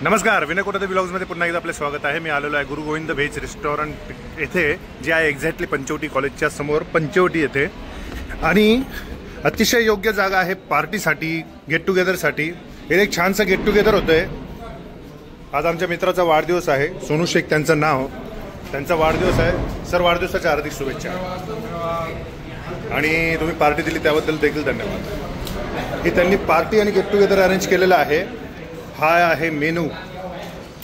नमस्कार, विनय कोठाते ब्लॉग्समध्ये पुन्हा एकदा आपले स्वागत आहे। मी आलेलो आहे गुरु गोविंद व्हेज रेस्टॉरंट येथे, जे आहे एक्झॅक्टली पंचवटी कॉलेजच्या समोर पंचवटी येथे, आणि अतिशय योग्य जागा आहे पार्टीसाठी, गेट टुगेदरसाठी। हे एक छानसा गेट टुगेदर होतंय। आज आमच्या मित्राचा वाढदिवस आहे, सोनू शेख त्यांचं नाव, त्यांचा वाढदिवस आहे। सर, वाढदिवसाच्या हार्दिक शुभेच्छा, आणि तुम्ही पार्टी दिली त्याबद्दल देखील धन्यवाद। ही त्यांनी पार्टी आणि गेट टुगेदर अरेंज केलेलं आहे। हा आहे मेनू,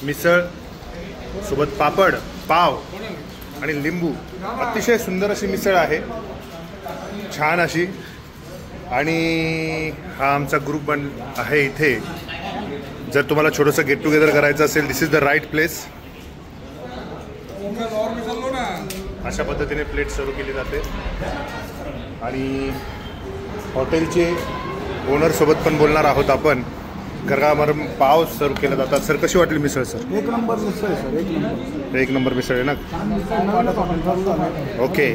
मिसळ सोबत पापड, पाव आणि लिंबू। अतिशय सुंदर अशी मिसळ आहे, छान अशी। आणि हा आमचा ग्रुप बन आहे इथे। जर तुम्हाला छोटंसं गेट टुगेदर करायचं असेल, दिस इज द राईट प्लेस। अशा पद्धतीने प्लेट सर्व केली जाते, आणि हॉटेलचे ओनर सोबत पण बोलणार आहोत आपण। गरमागरम पाव सर्व केला जातात। सर, कशी वाटली मिसळ? सर, एक नंबर मिसळ आहे सर, एक नंबर मिसळ आहे ना। ओके,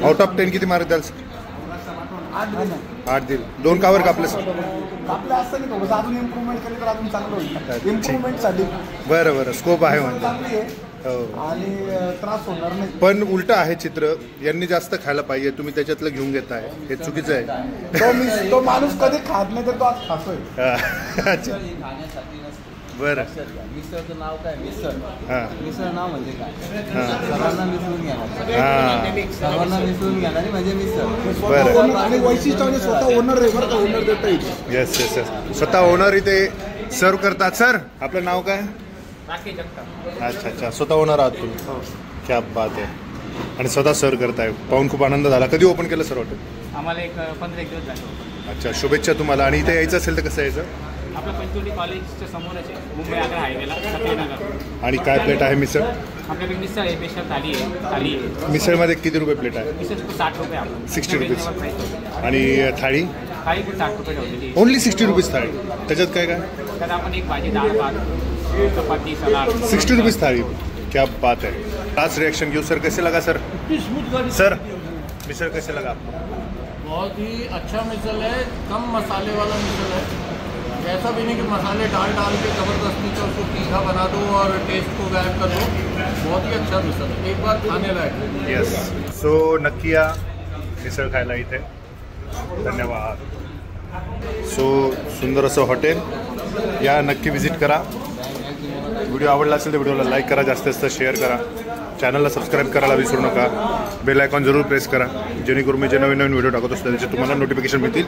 आउट ऑफ 10 किती मार्क द्याल सर? 8 देईल। 2 कावर कापले सर? कापले असं नाही, थोडंसं अजून इम्प्रूव्हमेंट केली तर अजून चांगलं होईल। इम्प्रूव्हमेंटसाठी बरं स्कोप आहे म्हणजे, आणि त्रास होणार नाही। पण उलट आहे चित्र, यांनी जास्त खायला पाहिजे, तुम्ही त्याच्यातलं घेऊन घेताय, हे चुकीचं आहे। तो माणूस कधी खात नाही तर तो आज खातोय। अच्छा, बरं। मिसळचं नाव काय? मिसळ, हां, मिसळ नाव म्हणजे काय? हां, सर्वांना मिसळून घेणार, हां, सर्वांना मिसळून घेणारी म्हणजे मिसळ। बरं, आणि वैशिष्ट्य म्हणजे स्वतः ओनर आहे बरं का, ओनर देता येईल। येस येस येस, स्वतः ओनर इथे सर्व करतात। सर, आपलं नाव काय? अच्छा अच्छा, स्वतः ओनर आहात तुम्ही, क्या बात आहे। आणि स्वतः सर्व करताय, पाहून खूप आनंद झाला। कधी ओपन केलं सर हॉटेल? आम्हाला एक 15 दिवस झाले। अच्छा, शुभेच्छा तुम्हाला। आणि इथे यायचं असेल तर कसं यायचं? आपल्या पंचवटी कॉलेजच्या समोरच आहे, मुंबई आग्रा हायवेला, सत्यनगर। आणि काय प्लेट आहे मिसळ? आपल्याकडे मिसळ आहे, स्पेशल थाली आहे। मिसळमध्ये किती रुपये प्लेट आहे? मिसळ 60 रुपये आपण, 60 रुपीज। reasonable price आहे। आणि थाळी? थाळी पण 60 रुपये ठेवलेली आहे। ओनली 60 रुपीज थाळी? त्याच्यात काय काय? त्यात आपण एक भाजी, डाळ, भात, चपाती, सलाड। 60 रुपीज थाळी, क्या बात है। लास्ट रिएक्शन घेऊ सर, कैसे लगा सर? सर, मिसळ कैसे लगा आपको? बहुत ही अच्छा मिसल है, कम मसाले वाला मिसल है। ऐसा भी नहीं कि मसाले डाल के ज़बरदस्ती से उसको तीखा बना दो और टेस्ट को गायब कर दो। बहुत ही अच्छा मिसल है, एक बार खाने लायक है। येस, सो नक्की या मिसळ खायला इथे। धन्यवाद। सो सुंदर असं हॉटेल, या नक्की विजिट करा। व्हिडिओ आवडला असेल तर व्हिडिओला लाईक करा, जास्तीत जास्त शेअर करा, चॅनलला सबस्क्राईब करायला विसरू नका, बेल आयकॉन जरूर प्रेस करा, जेणेकरून मी जे नवीन व्हिडिओ टाकत असतो त्याचे तुम्हाला नोटिफिकेशन मिळतील।